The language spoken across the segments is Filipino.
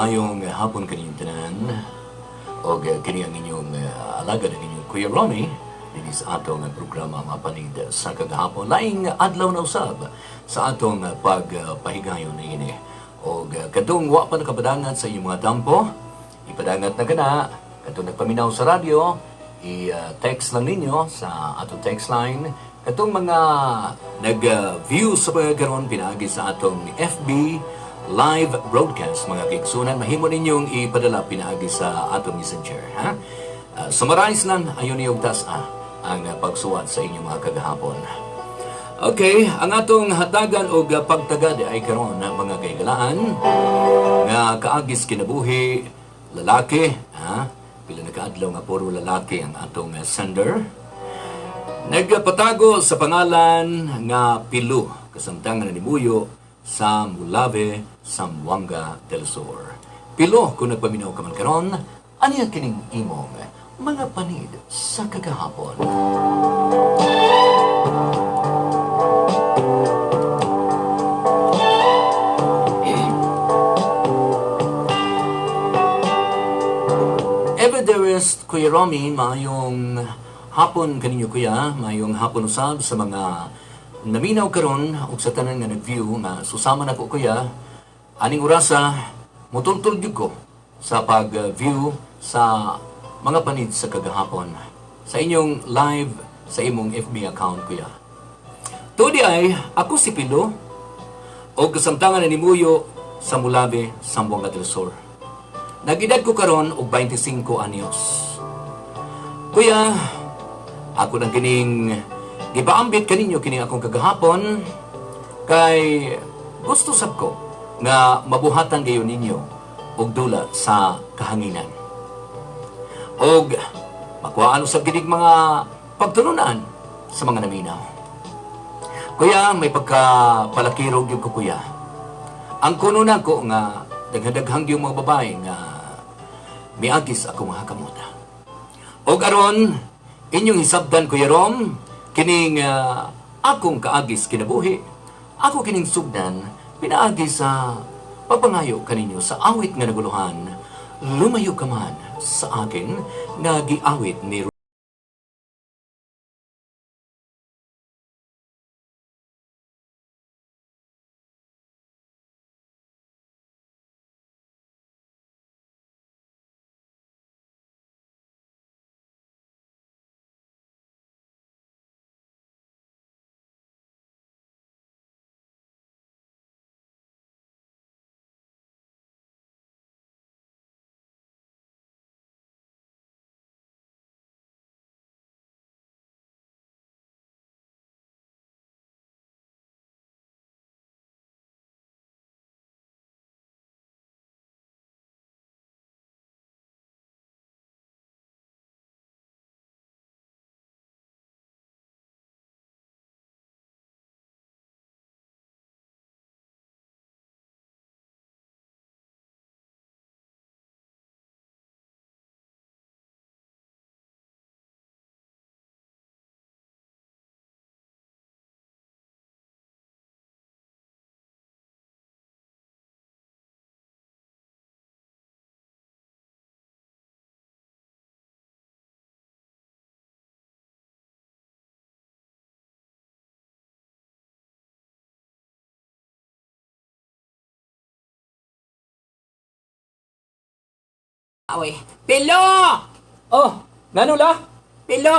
Mayong hapon kaninyong tanan o kaniyang inyong alagad ng inyong Kuya Ronnie din sa atong programa mapanid sa kagahapon. Laing adlaw na usab sa atong pagpahigayon na ini. O kadong wa pa nakapadangat sa inyong mga dampo, ipadangat na kana, kadong nagpaminaw sa radyo, i-text lang ninyo sa atong text line. Kadong mga nag-view sa pagkaroon pinaagi sa atong FB live broadcast, mga kigsunan, mahimo ninyong ipadala pinaagi sa atong messenger. Summarize lang, ayon niyong ang pagsuwat sa inyong mga kagahapon. Okay, ang atong hatagan o pagtagad ay karon na mga kaigalaan nga kaagis kinabuhi, lalaki, pila na kaadlaw nga puro lalaki ang atong sender. Nagpatago sa pangalan nga Pilu, kasamtangan na nibuyo sa Mulave, Zamboanga del Sur. Pilo, kung nagpaminaw ka man karon, aniya kining imong mga panid sa kagahapon. Everderest, Kuya Romy, mayong hapon kaninyo kuya, mayong hapon usab sa mga naminaw karon og sa tanan nga nag-view nga susama na ko kuya aning orasa mutultol gyud ko sa pag-view sa mga panid sa kagahapon sa inyong live sa imong FB account kuya. Todi ay ako si Pilo og kasamtangan na nimuyo sa Mulave, Zamboanga del Sur. Nagedad ko karon og 25 anyos. Kuya, ako nang kining gipaambit kaninyo kini akong kagahapon kay gusto sab ko nga mabuhatan gayon ninyo og dula sa kahanginan. Og makuhaan usab kining mga pagtulunan sa mga naminaw. Kuya, may pagkapalakirog gyud ko kuya. Ang kuno nako nga daghan-daghang gyud mga babae nga miagis ako mga kamuta. Og aron inyong hisabdan Kuya Rom, kining akong kaagis kinabuhi, ako kining sugdan, pinaagi sa pagpangayo kaninyo sa awit nga naguluhan, lumayo ka man sa akin nga giawit ni Oy, Pilo! Oh, ngano la? Pilo!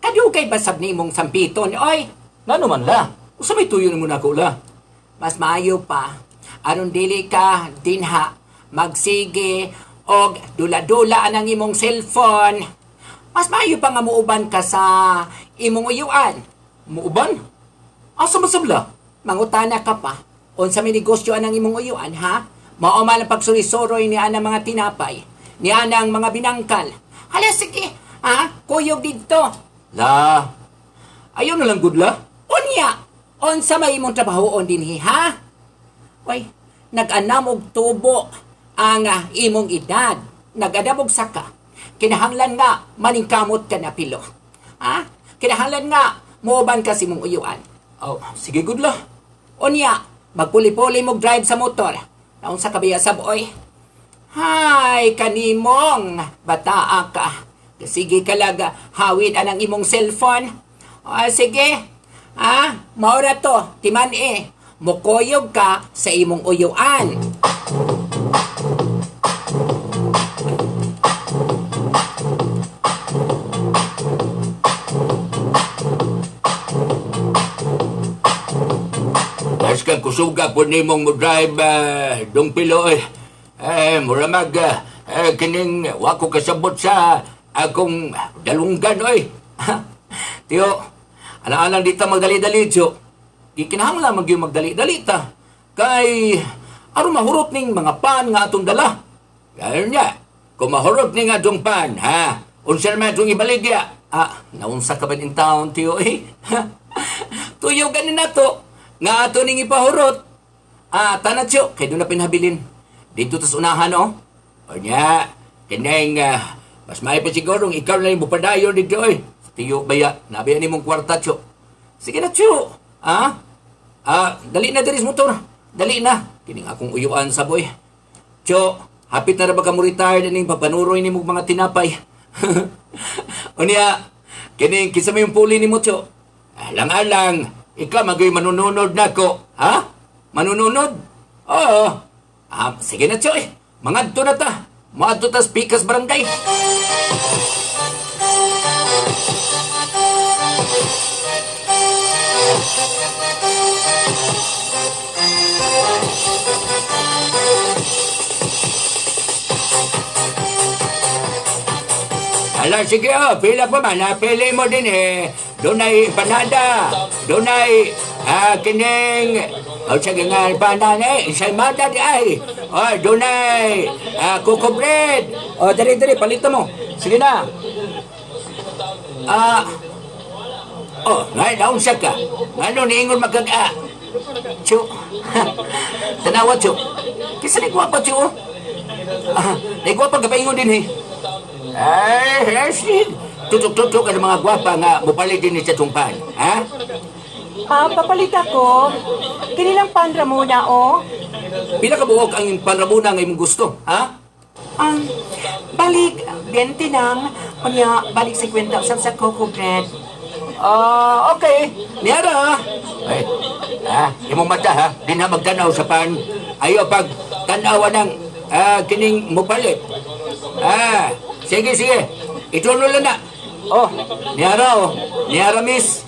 Kadugay basab ni mong sampiton, oy! Ngano man la? Usa may tuyo ni mo nako la? Mas maayo pa, aron dili ka dinha, magsige, og dula-dula ang imong cellphone. Mas maayo pa nga muuban ka sa imong uyuan. Muuban? Asa masabla? Mangutana ka pa, unsa may negosyo anang imong uyuan, ha? Mao man ang pagsurisoroy ni anang mga tinapay, ni anang mga binangkal. Hala, sige, kuyog dito. La, ayaw na lang good la? Unya, unsa may imong trabahoon dinhi, ha? Oy, nag-anamog tubo ang imong edad. Nag-adamog saka. Kinahanglan nga, maningkamot ka na, Pilo. Kinahanglan nga, muuban ka si mong uyuan. Oh, sige good la. Unya, magpuli-puli mong drive sa motor. Naon sa kabiya sab, oy. Hay, kanimong, bataa ka. Sige kalaga, hawid anang imong cellphone. Sige, maura to, timan mukoyog ka sa imong uyuan. Mas kang kusuga po ni mong mo drive dong pilo muramag kining wako kasabot sa akong dalunggan Tiyo, alang-alang dita magdali-dali tiyo. Di kinahanglan yung magdali-dali ta. Kay aron mahurot ning mga pan nga atong dala. Gano'n niya, kung mahurot ning atong pan, unsa naman itong ibaligya? Naunsa ka ba in town tiyo Tuyo ganin na to. Nga ato ning ipahurot. Tanat siyo, kay doon na pinhabilin. Dito tas unahan, O niya, kineng, mas may pa sigurong ikaw na yung bupadayon dito, Tiyo, baya, nabiyan ni mong kwarta, siyo. Sige na, siyo. Dali na, diris motor. Dali na. Kining akong uyuan sa boy. Siyo, hapit na ba ka mo retire na ning papanuroy ni mong mga tinapay. O niya, kining, kisa mo yung puli ni mo, siyo. Alang-alang, ikaw magay manununod na ko. Manununod? Oo. Sige na, Choy. Mangadto na ta. Mangadto ta sa Pikas Barangay. Sige, pila pa man. Pili mo din Dunay panada. Dunay kining sige nga panada ensaymada di ay. Dunay coco bread. Dali palito mo. Sige na. Ngay daon siya ka. Ano niingon magkaga? Chu. Tanawa, Chu. Kisa ni gwapa, Chu. Ni gwapa kapaingon din tutok-tutok ang mga gwapa nga mupalit din sa tumpan. Papalit ako. Kinilang pandra muna, Pila ka buhok ang panramuna nga imong gusto, Balik, 20 nang. Kanya, balik 50 usap sa coco bread. Okay. Niyara, imong mata, di na magtanaw sa pan. Ayaw pag tanawa ng kining mupalit. Sige. Itulo lang na. Niyara, miss.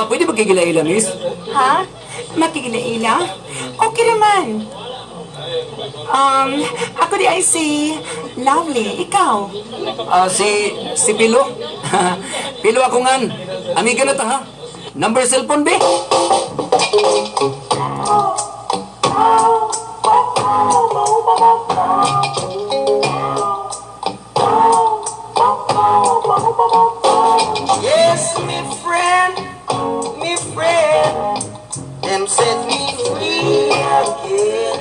Pwede magkigila-ila, miss? Makikila-ila? Okay naman. Ako di ay si Lovely. Ikaw? Si Pilo. Pilo ako ngan. Amiga na ta, Number cellphone, be? Yes, me friend, them set me free again.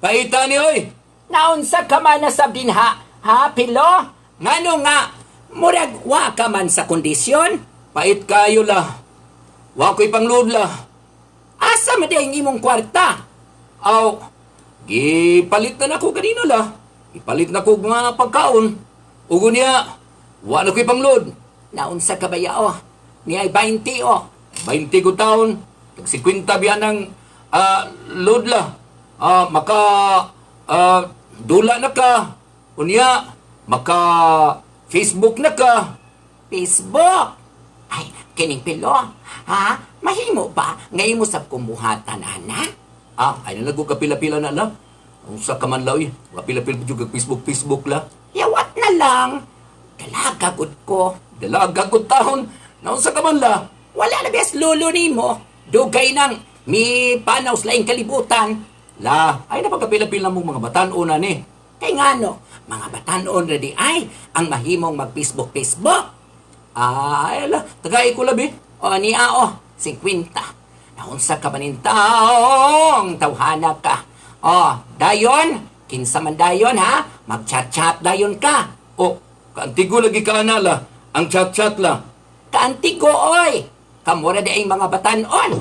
Paita ni, oy! Naunsa ka man na sa binha, Pilo? Ngano nga, murag wa ka man sa kondisyon? Pait kayo la. Wa ko'y pangload la. Asa man ang imong kwarta? Gipalit na ko kanina la. Ipalit na ko mga pagkaon. Ugo niya, wa na ko'y pangload. Naunsa ka ba Niyay 20 20 ko taon. Tag 50 biyan ng load la. Dula na ka. Unya, Facebook na ka. Facebook? Ay, kining Pilo, mahimo ba ngayon mo sa kumuhatan, ana? Ay nalago ka pila-pila na la. Ang sa kamanlaw pila-pila juga Facebook la. Yawat na lang. Dalaga gud ko. Dalaga ko taon. Naon sa kamanla. Wala na bes lolo ni mo. Dugay nang mi panaw sa laing kalibutan. La, ay napagkapila-pila mong mga batan-o na ni. Kay ngano, mga batanon ready ay ang mahimong mag-Facebook. Ay, tagay ko labi. Niya 50. Naunsa ka manin taong tawhana ka. Dayon, kinsa man dayon mag-chat-chat dayon ka. Kaantigo lagi ka anala. Ang chat-chat la. Kaantigo, oy. Kamura di ay mga batanon.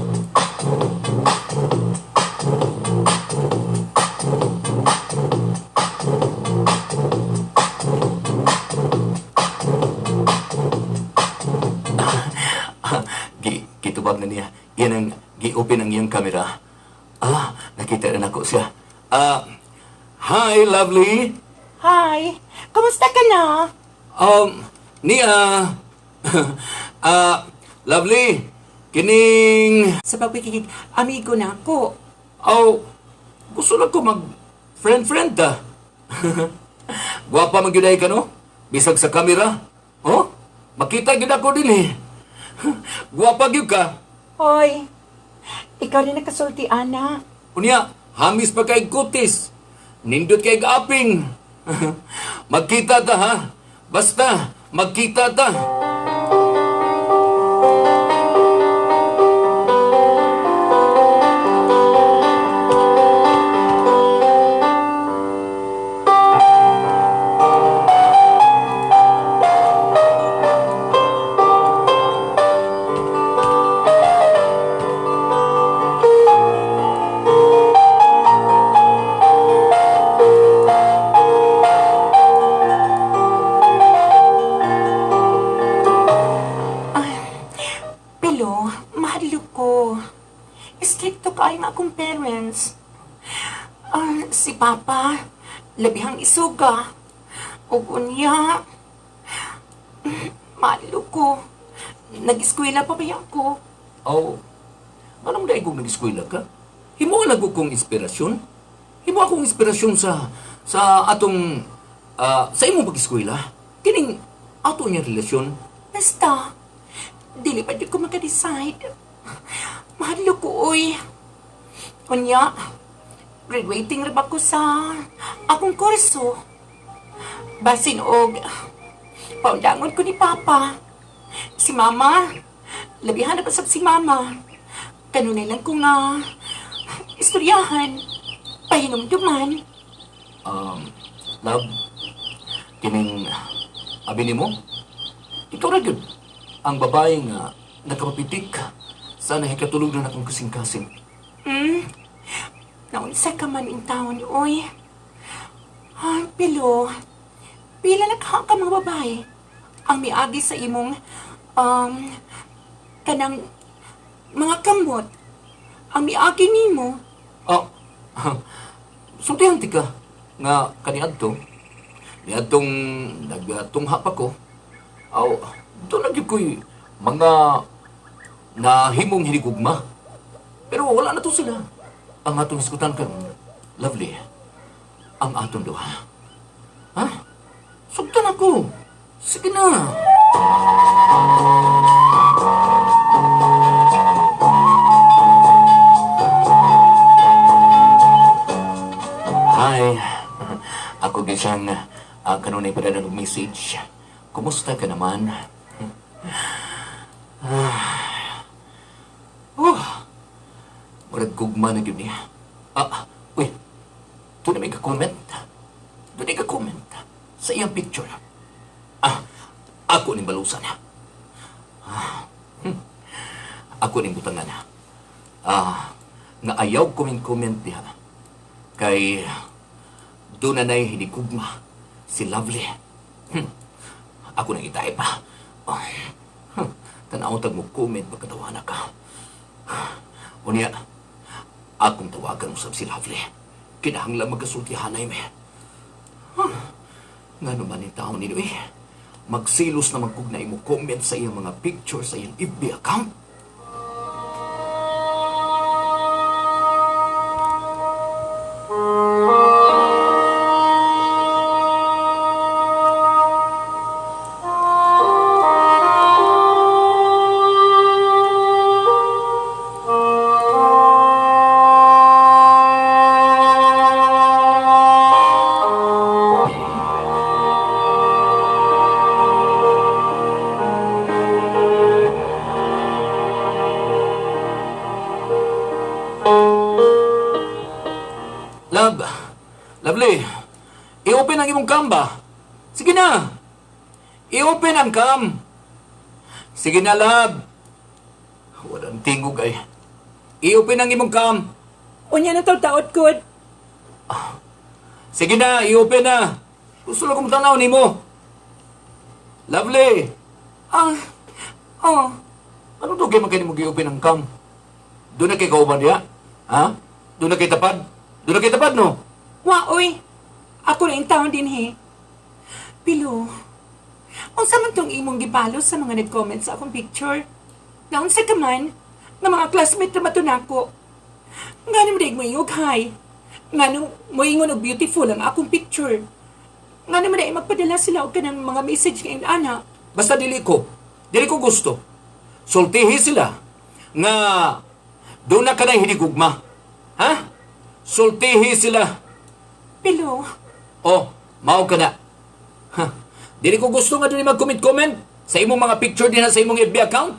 tubag na niya. Yan ang gi-open ang iyang camera. Nakita na ako siya. Hi, lovely. Hi, kumusta ka na? Nia. Lovely. Kining... Sa pagpikikig, amigo na ako. Gusto lang ko mag-friend-friend ta. Guwapa magyuday ka, no? Bisag sa kamera. Oh? Makita gyud ako din eh. Guwapa gyud ka. Hoy, ikaw rin nakasulti, Ana. Unya, hamis pa kay kutis. Nindot kay gaaping. Magkita ta, ha? Basta, magkita ta. Pilo, mahal ko. Stricto kayo nga akong parents. Si Papa, labihang isuga. O unya, mahal ko. Nag-eskwela pa ba ako? Anong dahil kong nag-eskwela ka? Himo na kong inspirasyon? Himo akong inspirasyon sa atong sa imong pag-eskwela? Kining ato niya relasyon? Basta, dili pa di ko maka-decide. Mahal ko, uy. Unya, graduating rin ako sa akong kurso. Basin og, paundangon ko ni Papa. Si Mama, labihan na pasab si Mama. Kanunay lang ko nga, istoryahan, pahinumduman. Love, kining abi nimo? Ikaw ra gyud ang babae nga nakapapitik sa nahikatulog na akong kasing-kasing. Naunsa ka man in taon, uy. Pilo, pila na ka mga babae ang miagi sa imong, kanang mga kamot. Ang miagi nimo. Sultihan ti ka nga kaniadto. Niadtong nagtungha pa ko. Doon na gyud ko'y mga nahimong hinigugma. Pero wala na to sila. Ang atong iskutan kan, lovely. Ang atong duha. Ha? Sugtan ako. Sige na. Hi. Ako din siyang kanunay pa na message. Kumusta ka naman? Murag gugma na yun niya. Uy. Doon na may ka-comment. Doon na ka-comment. Sa iyang picture. Ako ni balusan. Ako ni butangan. Nga ayaw comment diha. Kay doon na na'y hinigugma si Lovely. Ako nang itay pa. Tanaw tag mo comment pagkatawa na ka. Unya, akong tawagan mo si Lovely. Kinahanglang magkasultihan na ime. Nga naman yung taon nino eh. Magsilos na magkugnay mo comment sa iyang mga picture sa iyang FB account. Lovely, i-open ang imong cam ba? Sige na. I-open ang cam. Sige na, love. Walang tingog ay. I-open ang imong cam. Unya na to taot ko. Sige na, i-open na. Gusto lang kong tanaw ni mo. Lovely. Ano to kayo magkani mo giupin ang kam? Doon na kay kauban diya? Ha? Doon na kay tapad? Doon na kay tapad, no? Wa, oy. Ako na yung taon din, he. Pilo, unsa man tong imong gipalo sa mga nag-comment sa akong picture? Naon sa kaman, nga mga classmate na matunako. Nga naman daig mo ingog, hi. Nga nung mo ingon og beautiful ang akong picture. Nga naman daig magpadala sila og kanang mga message ngayon, ana. Basta dili ko. Dili ko gusto. Sultihi sila nga doon na ka na hinigugma. Ha? Sultihi sila. Pilo, Oh, mao ka na. Ha? Dili ko gusto nga doon mag-comment-comment sa imong mga picture din sa imong FB account.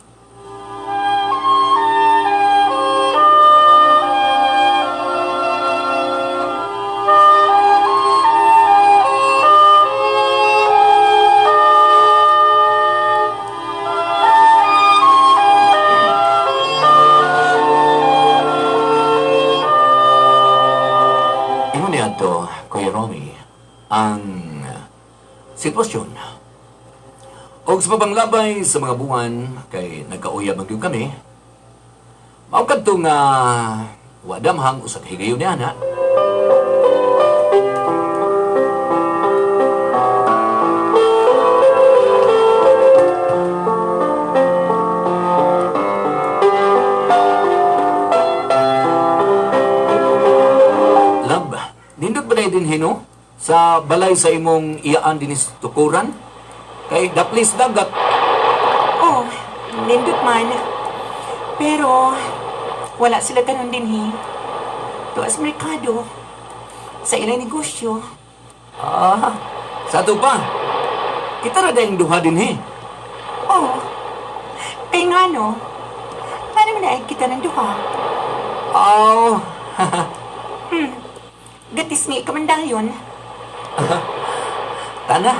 Ingon niya to, Kuya Romy, ang sitwasyon. O sa pabanglabay sa mga buwan, kay nagkauyab ang kami, maukad to nga wadamhang usak higayon niya na. Lab, nindot ba na din hino? Sa balay sa imong iyaan dinis tukuran? Kay daplis dagat. oh, nindot man. Pero, wala sila kanon din, he. Tuas merkado. Sa ilang negosyo. Ah, sa ato pa. Kita na dahil duha din he. Oh, kay nga no, nga naman na kita ng duha. Aw, Gatis nga kamandayon. tana.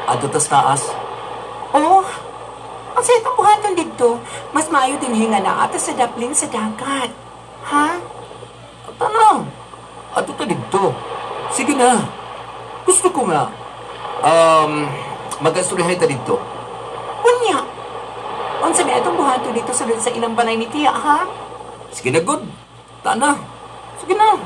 Ato tas taas. Oh, ang sa itong buhaton dito, mas maayo din hinga na ata sa daplin sa dagat. Ha? Tana. Ato ta dito. Sige na. Gusto ko nga. Mag-asturihay ta dito. Unya. Unsa na itong buhaton dito sa ilang balay ni Tia, ha? Sige na, good. Tana. Sige na.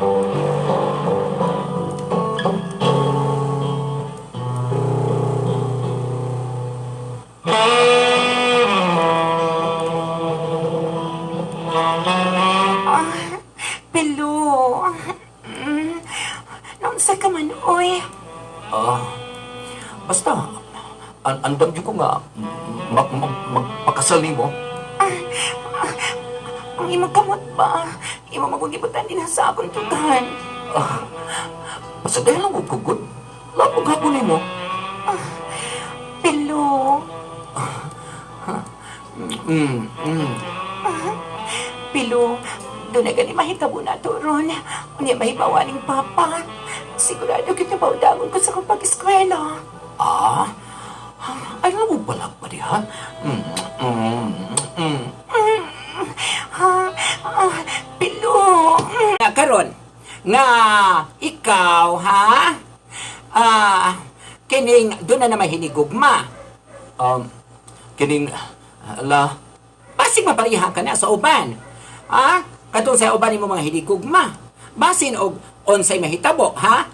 Pelo. Naunsa ka man, oy. Basta, andam dyan ko nga magpakasal ni mo. Ang imong kamot ba? Imo magugibutan din sa akong tugan. Basta dahil lang ko good. Lapog hapon ni mo. Pelo. Pilo, doon na gani mahitabo na to, Ron. Unya mahibawa ng papa. Sigurado kita maudangon ko sa kong pag-eskwela. Ah? Ayaw mo pala pa di, ha? Pilo. Nga karon nga ikaw ha kining doon na mahinigugma Kining, ala, basig mapariha ka na sa uban ha katong sa uban mo mga hinigugma basin og onsay mahitabo ha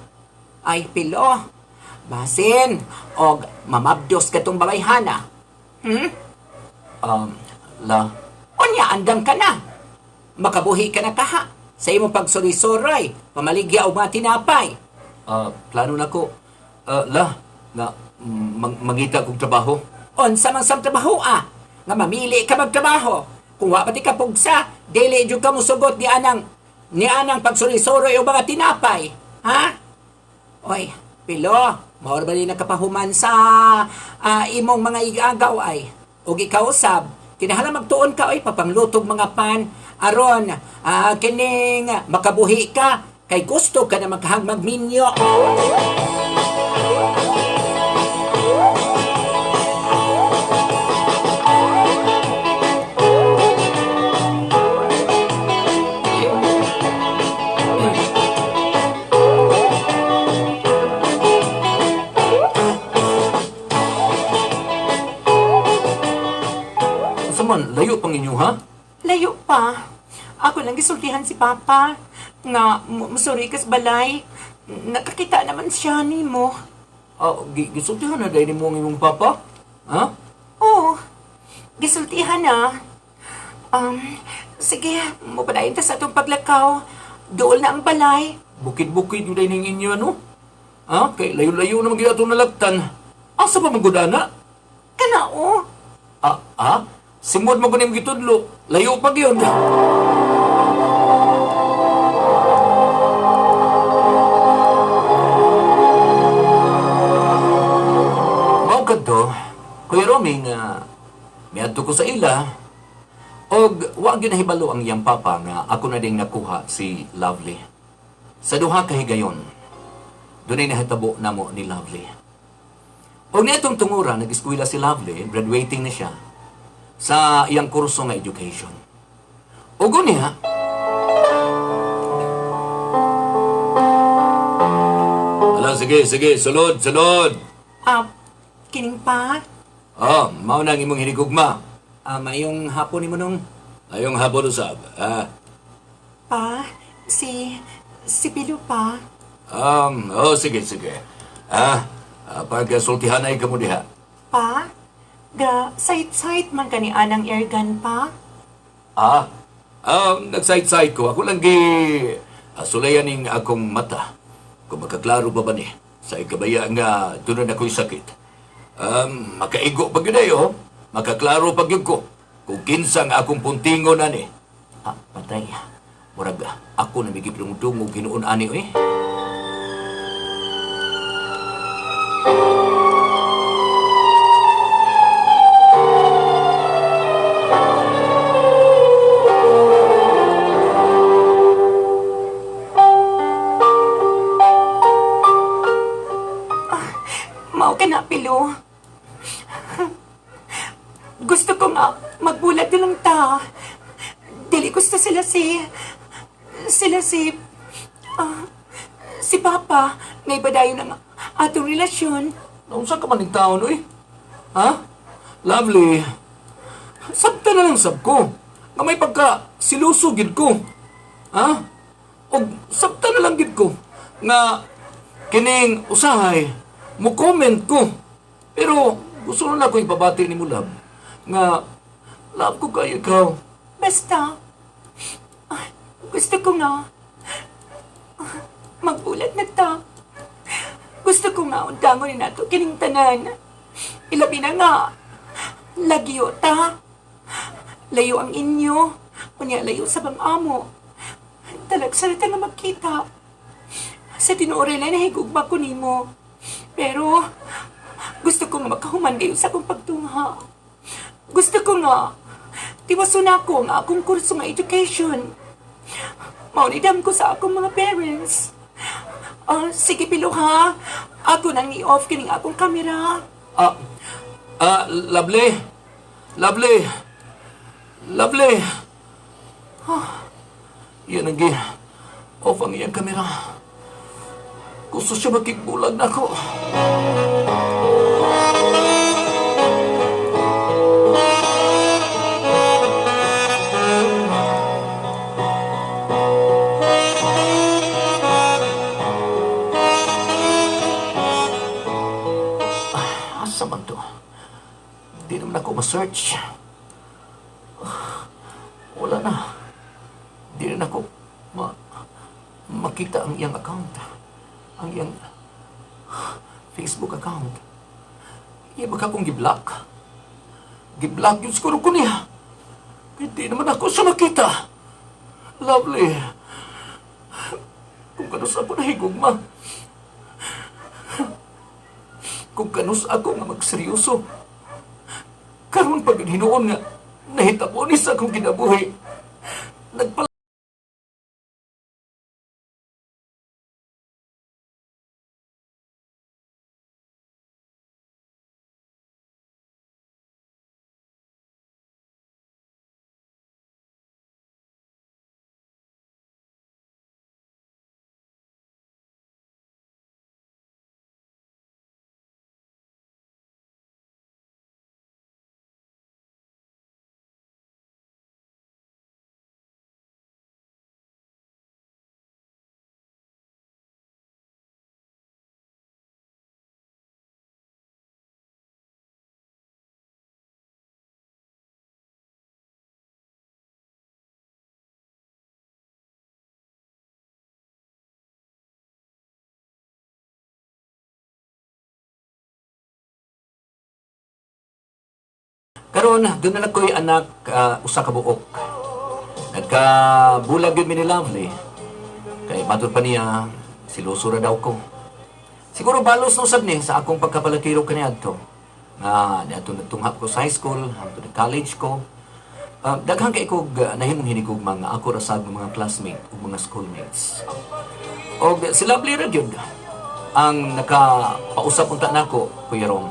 ay pilo basin og mamabdos katong babayhana la, unya andam ka na makabuhi ka na kaha sa imong pagsurisoroy pamaligya og mga tinapay plano na ko, la, nga, mangita kong trabaho. unsa man sa trabaho nga mamili ka magtrabaho kung wa pati ka pugsa dili jud ka musugot ni anang pagsurisoroy o mga tinapay ha oy pilo maor ba ni nakapahuman sa imong mga igagaw ay ug ikaw usab kinahanglan magtuon ka oy papanglutog mga pan aron kining makabuhi ka kay gusto ka na magminyo. Saman, layo ninyo, ha? Layo pa. Ako lang gisultihan si Papa nga musuri kas balay. Nakakita naman siya nimo. Gisultihan na dahil mo ang imong papa? Ha? Oo. Gisultihan na. Sige, mupadayon ta sa atong paglakaw. Dool na ang balay. Bukid-bukid yung dahil ng inyo, ano? Ha? Kay layo-layo naman gina itong nalagtan. Asa pa magudana? Kanao. Simod mo ko niyong gitudlo. Layo pa yun. Mao kadto, Kuya Romy nga miadto ko sa ila og wa gyud nahibalo ang iyang papa nga ako na ding nakuha si Lovely. Sa duha ka higayon, dunay nahitabo namo ni Lovely. Og nitong tungura nag-eskwela si Lovely, graduating na siya sa iyang kurso nga education. Og unya, sige, sulod. Kining pa. Mao na ang imong hinigugma. Mayong hapon ni mo nung Ayong hapon usab. Pa, si Pilo pa. Sige. Pagkasultihan ay kamo diha. Pa, side man ka ni Anang Airgun pa. Nag-side ko. Ako lang sulayan ning akong mata. Kung makaklaro pa ba ni? Sa ikabaya nga tunod ako'y sakit. Makaigo pag yun ayo. Makaklaro pag yun ko. Kung kinsang akong puntingo na ni. Patay. Murag, ako na migipilungtong ginoon ani eh. Mao ka na, Pilo. Gusto ko nga magbulat din lang ta. Dili gusto si Papa may badayon ng atong relasyon. Naunsa ka man ng taon, oy? Ha? Lovely. Sabta na lang sab ko. Nga may pagka siluso gid ko. Ha? O sabta na lang gid ko. Nga kining usahay mo comment ko. Pero gusto na ko ipabati ni mo, love. Nga love ko kayo ikaw. Basta, gusto ko nga magbulat na ta. Gusto ko nga undangon ni nato kining tanan. Ilabi na nga. Lagyo ta. Layo ang inyo. Kunya layo sa bang amo. Talagsa na ta nga magkita. Sa tinuoray na nahigugma ko nimo. Pero, gusto ko nga makahuman kayo sa akong pagtungha. Gusto ko nga, tiwaso na ako nga akong kurso nga education. Maunidam ko sa akong mga parents. Sige, Pilo, ha? Ako nang i-off kining akong kamera. Lovely. Yan ang off ang iyang kamera. Gusto siya makikbulag na ako. Asa man to? Di naman ako ma-search. Wala na. Di rin ako makita ang iyang account. Ang iyang Facebook account. Iya ba ka akong gi-block? Gi-block yun siguro ko niya. Hindi naman ako siya makita. Lovely. Kung kanus ako nahigugma. Kung kanus ako nga magseryoso. Karon pag hinuon nga, nahitabo ni sa akong kinabuhi. Nagpala Karon doon na ko'y anak usa ka buok. Nagkabulag yun mi ni Lovely. Kay matod pa niya, siluso ra daw ko. Siguro balos no sab ni sa akong pagkapalakiro kaniadto. Nga niadto nagtunghap ko sa high school, hangtod college ko. Daghang kay kog nahimong hinigugma nga ako ra sad mga classmate ug mga schoolmates. Og si Lovely ra gyud ang nakapausap unta nako, Kuya Rom.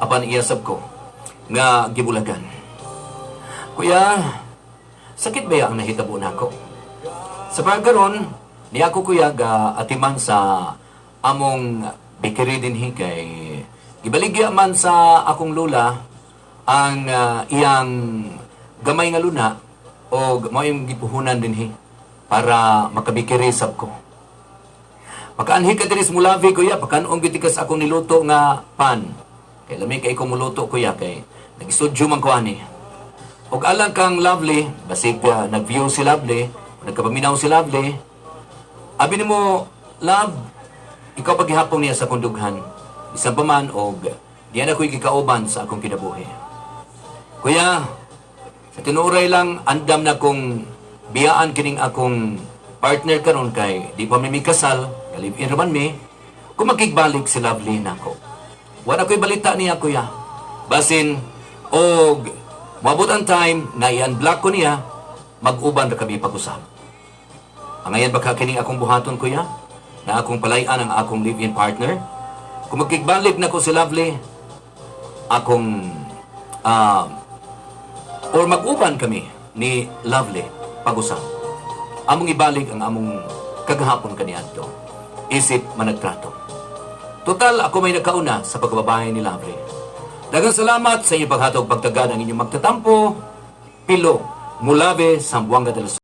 Apan iyasab ko nga gibulagan. Kuya, sakit ba ang nahitabo nako? Sa pagkaron, di ako kuya ga atiman sa among bakery dinhi kay gibaligya man sa akong lula ang iyang gamay nga luna o mo yung gipuhunan dinhi para makabikiri sab ko. Pagkaanhi ka diri sa Mulavi kuya, pagkanon gid ka sa akong niluto nga pan. Kay lami kay ko muluto kuya kay nag-studio man ko ani. Og alang kang Lovely, basig nag-view si Lovely, nagkapaminaw si Lovely. Abi nimo, Love, ikaw paghihapon niya sa kundughan. Bisan pa man og diyan ako'y gikauban sa akong kinabuhi. Kuya, sa tinuray lang andam na kong biyaan kining akong partner karon kay di pa mi kasal, live-in raman mi. Kung makigbalik si Lovely nako. Wala ko'y balita niya kuya. Basin og mabot ang time na i-unblock ko niya, mag-uban na kami pag-usap. Ang ngayon baka kining akong buhaton kuya, na akong palayan ang akong live-in partner. Kung magkigbalik na ko si Lovely, akong or mag-uban kami ni Lovely pag-usap. Among ibalik ang among kagahapon kaniadto. Isip managtrato. Total, ako may nagkauna sa pagbabahay ni Lovely. Daghang salamat sa inyong paghatog pagtagad ang inyong magtatampo. Pilo, Mulabe, Zamboanga del Sur.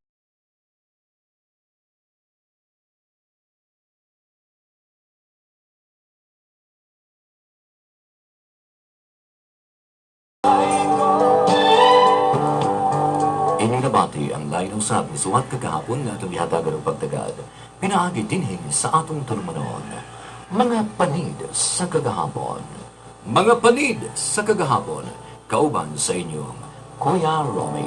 Inyong nabati ang lain usab ni suwat kagahapon nga atong gihatagan og pagtagad. Pinaagi dinhi sa atong tulumanon. Mga panid sa kagahapon. Mga panid sa kagahapon, kauban sa inyong Kuya Romy.